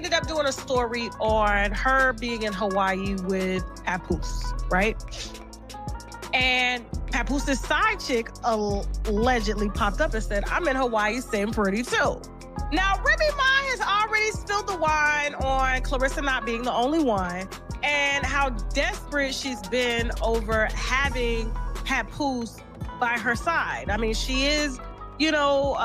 ended up doing a story on her being in Hawaii with Papoose, right? And Papoose's side chick allegedly popped up and said, I'm in Hawaii staying pretty too. Now, Remy Ma has already spilled the wine on Claressa not being the only one and how desperate she's been over having Papoose by her side. I mean, she is, you know,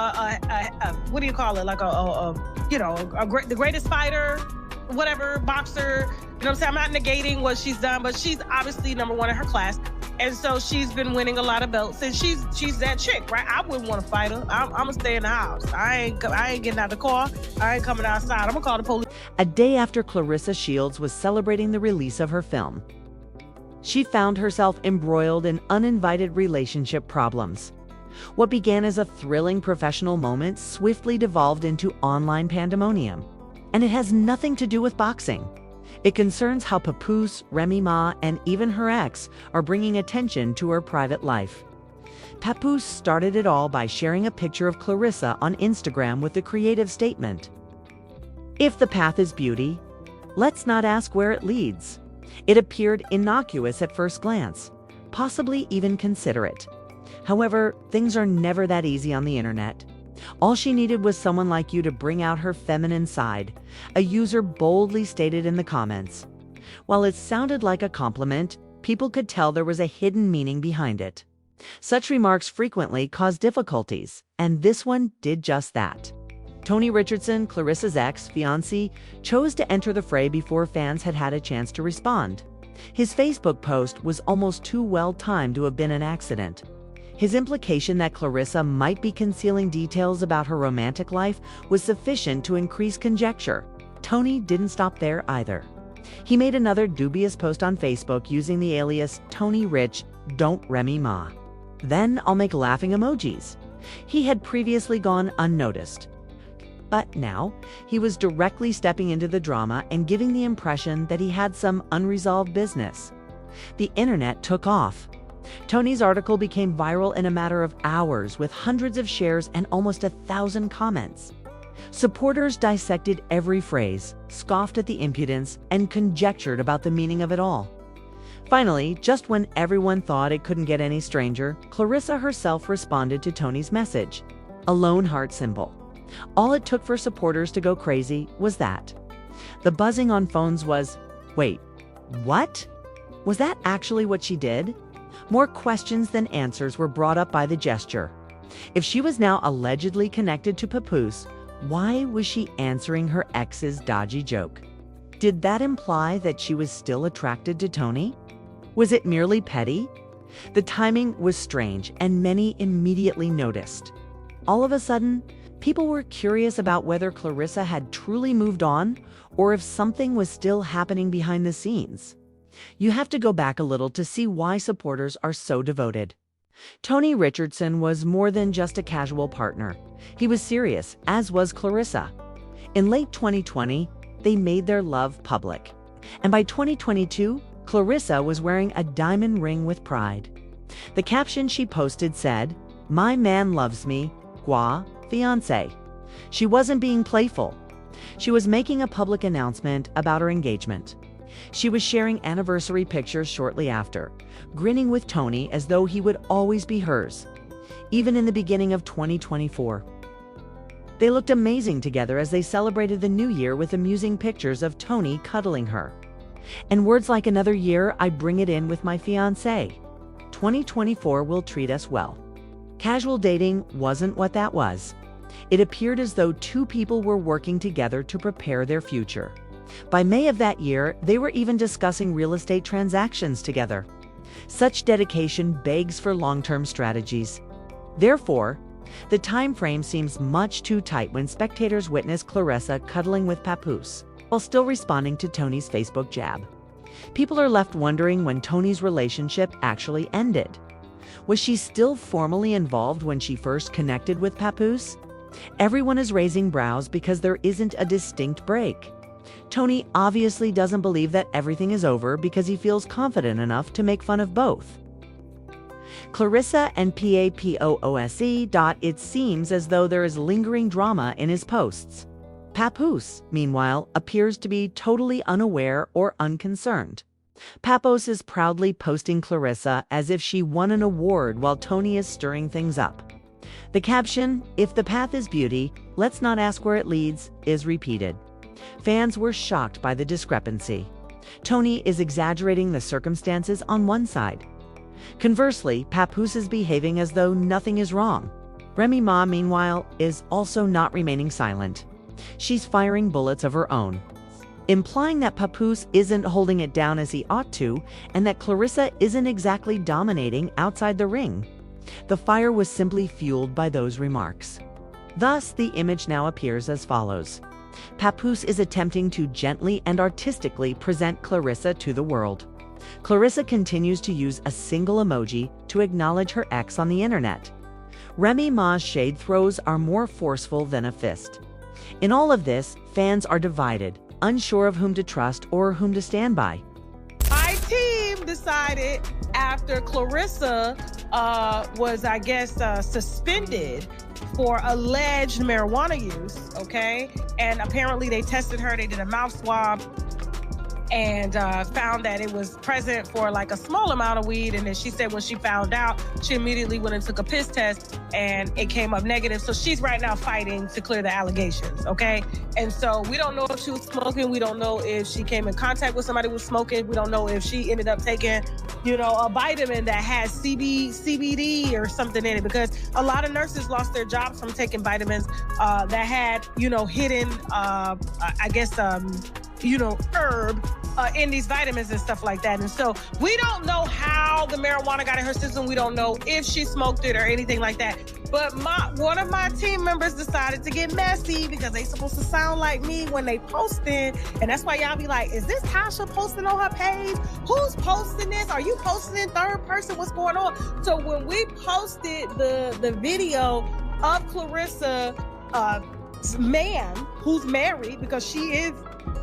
what do you call it? Like the greatest fighter, whatever, boxer. You know what I'm saying? I'm not negating what she's done, but she's obviously number one in her class. And so she's been winning a lot of belts, and she's that chick, right? I wouldn't want to fight her. I'm gonna stay in the house. I ain't getting out the car. I ain't coming outside. I'm gonna call the police. A day after Claressa Shields was celebrating the release of her film, she found herself embroiled in uninvited relationship problems. What began as a thrilling professional moment swiftly devolved into online pandemonium. And it has nothing to do with boxing. It concerns how Papoose, Remy Ma, and even her ex are bringing attention to her private life. Papoose started it all by sharing a picture of Claressa on Instagram with the creative statement, "If the path is beauty, let's not ask where it leads." It appeared innocuous at first glance, possibly even considerate. However, things are never that easy on the internet. All she needed was someone like you to bring out her feminine side, a user boldly stated in the comments. While it sounded like a compliment, people could tell there was a hidden meaning behind it. Such remarks frequently cause difficulties, and this one did just that. Tony Richardson, Claressa's ex-fiancé, chose to enter the fray before fans had had a chance to respond. His Facebook post was almost too well-timed to have been an accident. His implication that Claressa might be concealing details about her romantic life was sufficient to increase conjecture. Tony didn't stop there either. He made another dubious post on Facebook using the alias Tony Rich, Don't Remy Ma. Then I'll make laughing emojis. He had previously gone unnoticed. But now, he was directly stepping into the drama and giving the impression that he had some unresolved business. The internet took off. Tony's article became viral in a matter of hours with hundreds of shares and almost 1,000 comments. Supporters dissected every phrase, scoffed at the impudence, and conjectured about the meaning of it all. Finally, just when everyone thought it couldn't get any stranger, Claressa herself responded to Tony's message, a lone heart symbol. All it took for supporters to go crazy was that. The buzzing on phones was, wait, what? Was that actually what she did? More questions than answers were brought up by the gesture. If she was now allegedly connected to Papoose, why was she answering her ex's dodgy joke? Did that imply that she was still attracted to Tony? Was it merely petty? The timing was strange, and many immediately noticed. All of a sudden, people were curious about whether Claressa had truly moved on or if something was still happening behind the scenes. You have to go back a little to see why supporters are so devoted. Tony Richardson was more than just a casual partner. He was serious, as was Claressa. In late 2020, they made their love public. And by 2022, Claressa was wearing a diamond ring with pride. The caption she posted said, "My man loves me, Gua, fiancé." She wasn't being playful. She was making a public announcement about her engagement. She was sharing anniversary pictures shortly after, grinning with Tony as though he would always be hers, even in the beginning of 2024. They looked amazing together as they celebrated the new year with amusing pictures of Tony cuddling her. And words like "another year, I bring it in with my fiancé." 2024 will treat us well. Casual dating wasn't what that was. It appeared as though two people were working together to prepare their future. By May of that year, they were even discussing real estate transactions together. Such dedication begs for long-term strategies. Therefore, the time frame seems much too tight when spectators witness Claressa cuddling with Papoose, while still responding to Tony's Facebook jab. People are left wondering when Tony's relationship actually ended. Was she still formally involved when she first connected with Papoose? Everyone is raising brows because there isn't a distinct break. Tony obviously doesn't believe that everything is over because he feels confident enough to make fun of both. Claressa and Papoose. It seems as though there is lingering drama in his posts. Papoose, meanwhile, appears to be totally unaware or unconcerned. Papoose is proudly posting Claressa as if she won an award while Tony is stirring things up. The caption, "If the path is beauty, let's not ask where it leads," is repeated. Fans were shocked by the discrepancy. Tony is exaggerating the circumstances on one side. Conversely, Papoose is behaving as though nothing is wrong. Remy Ma, meanwhile, is also not remaining silent. She's firing bullets of her own, implying that Papoose isn't holding it down as he ought to, and that Claressa isn't exactly dominating outside the ring. The fire was simply fueled by those remarks. Thus, the image now appears as follows. Papoose is attempting to gently and artistically present Claressa to the world. Claressa continues to use a single emoji to acknowledge her ex on the internet. Remy Ma's shade throws are more forceful than a fist. In all of this, fans are divided, unsure of whom to trust or whom to stand by. My team decided after Claressa was, I guess, suspended for alleged marijuana use, okay? And apparently they tested her, they did a mouth swab, and found that it was present for like a small amount of weed. And then she said when she found out, she immediately went and took a piss test and it came up negative. So she's right now fighting to clear the allegations, okay? And so we don't know if she was smoking. We don't know if she came in contact with somebody who was smoking. We don't know if she ended up taking, a vitamin that has CBD or something in it, because a lot of nurses lost their jobs from taking vitamins that had, hidden, herb in these vitamins and stuff like that. And so we don't know how the marijuana got in her system. We don't know if she smoked it or anything like that. But one of my team members decided to get messy because they supposed to sound like me when they posted. And that's why y'all be like, is this Tasha posting on her page? Who's posting this? Are you posting in third person? What's going on? So when we posted the video of Claressa, man who's married, because she is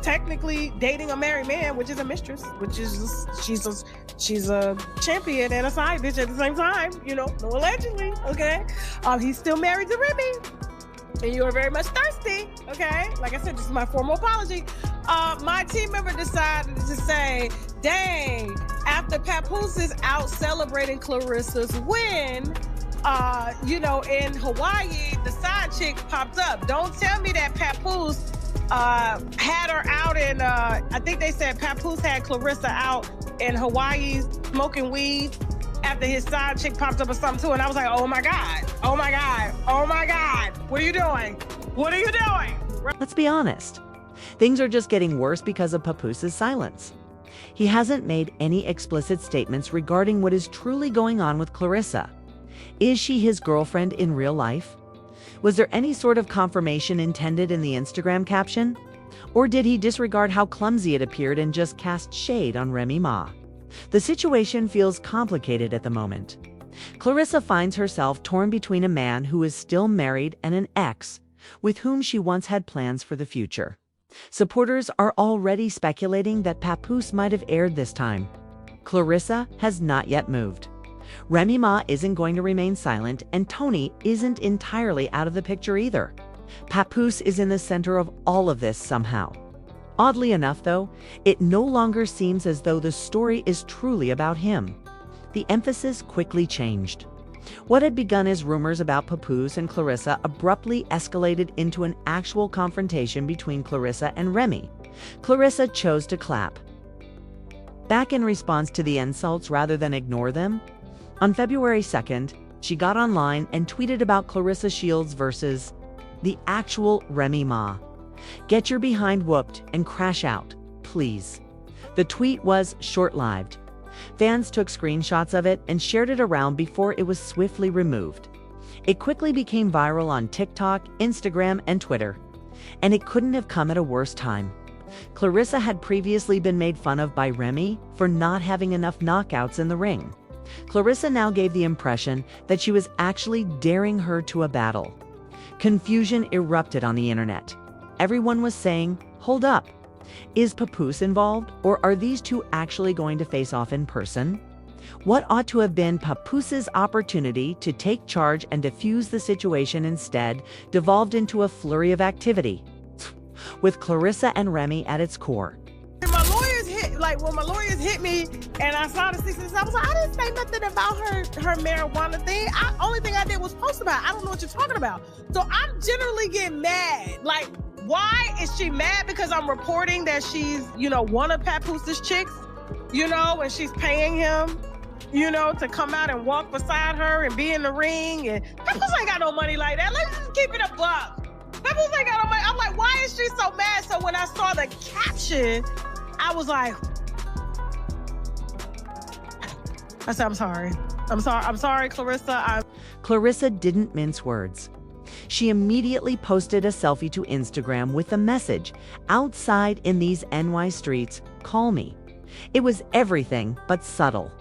technically dating a married man, which is a mistress, which is she's a champion and a side bitch at the same time, no allegedly, okay? He's still married to Remy, and you are very much thirsty, okay? Like I said, this is my formal apology. My team member decided to say, dang, after Papoose is out celebrating Claressa's win, in Hawaii, the side chick popped up. Don't tell me that Papoose had her out in, I think they said Papoose had Claressa out in Hawaii smoking weed after his side chick popped up or something too. And I was like, oh my God, oh my God, oh my God. What are you doing? What are you doing? Let's be honest. Things are just getting worse because of Papoose's silence. He hasn't made any explicit statements regarding what is truly going on with Claressa. Is she his girlfriend in real life? Was there any sort of confirmation intended in the Instagram caption? Or did he disregard how clumsy it appeared and just cast shade on Remy Ma? The situation feels complicated at the moment. Claressa finds herself torn between a man who is still married and an ex with whom she once had plans for the future. Supporters are already speculating that Papoose might have erred this time. Claressa has not yet moved. Remy Ma isn't going to remain silent, and Tony isn't entirely out of the picture either. Papoose is in the center of all of this somehow. Oddly enough, though, it no longer seems as though the story is truly about him. The emphasis quickly changed. What had begun as rumors about Papoose and Claressa abruptly escalated into an actual confrontation between Claressa and Remy. Claressa chose to clap back in response to the insults rather than ignore them. On February 2nd, she got online and tweeted about Claressa Shields versus the actual Remy Ma. "Get your behind whooped and crash out, please." The tweet was short-lived. Fans took screenshots of it and shared it around before it was swiftly removed. It quickly became viral on TikTok, Instagram, and Twitter. And it couldn't have come at a worse time. Claressa had previously been made fun of by Remy for not having enough knockouts in the ring. Claressa now gave the impression that she was actually daring her to a battle. Confusion erupted on the internet. Everyone was saying, hold up, is Papoose involved, or are these two actually going to face off in person? What ought to have been Papoose's opportunity to take charge and defuse the situation instead devolved into a flurry of activity. with Claressa and Remy at its core. When my lawyers hit me and I saw the 66, I was like, I didn't say nothing about her marijuana thing. Only thing I did was post about it. I don't know what you're talking about. So I'm generally getting mad. Like, why is she mad? Because I'm reporting that she's, one of Papoos's chicks, and she's paying him, to come out and walk beside her and be in the ring. And Papoose ain't got no money like that. Let's just keep it a buck. Papoose ain't got no money. I'm like, why is she so mad? So when I saw the caption, I was like, I said, I'm sorry, Claressa. Claressa didn't mince words. She immediately posted a selfie to Instagram with the message, "Outside in these NY streets, call me." It was everything but subtle.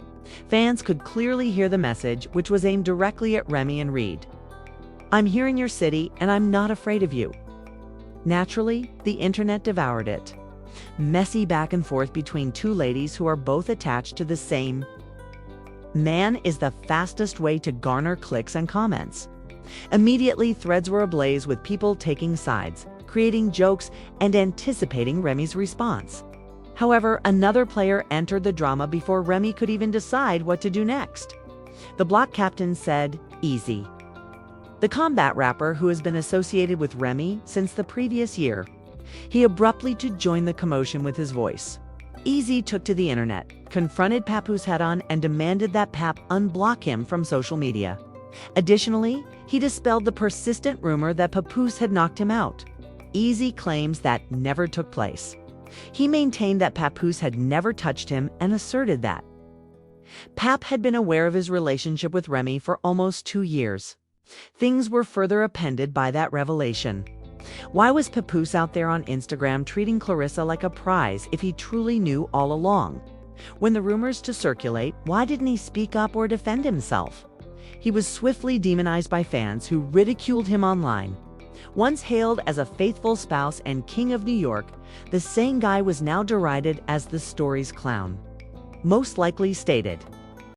Fans could clearly hear the message, which was aimed directly at Remy and Reed. "I'm here in your city, and I'm not afraid of you." Naturally, the internet devoured it. Messy back and forth between two ladies who are both attached to the same man is the fastest way to garner clicks and comments. Immediately, threads were ablaze with people taking sides, creating jokes, and anticipating Remy's response. However, another player entered the drama before Remy could even decide what to do next. The block captain said, "Easy." The combat rapper, who has been associated with Remy since the previous year, he abruptly to join the commotion with his voice. Easy took to the internet, confronted Papoose head-on, and demanded that Pap unblock him from social media. Additionally, he dispelled the persistent rumor that Papoose had knocked him out. Easy claims that never took place. He maintained that Papoose had never touched him and asserted that Pap had been aware of his relationship with Remy for almost 2 years. Things were further appended by that revelation. Why was Papoose out there on Instagram treating Claressa like a prize if he truly knew all along? When the rumors to circulate, why didn't he speak up or defend himself? He was swiftly demonized by fans who ridiculed him online. Once hailed as a faithful spouse and king of New York, the same guy was now derided as the story's clown. Most likely stated,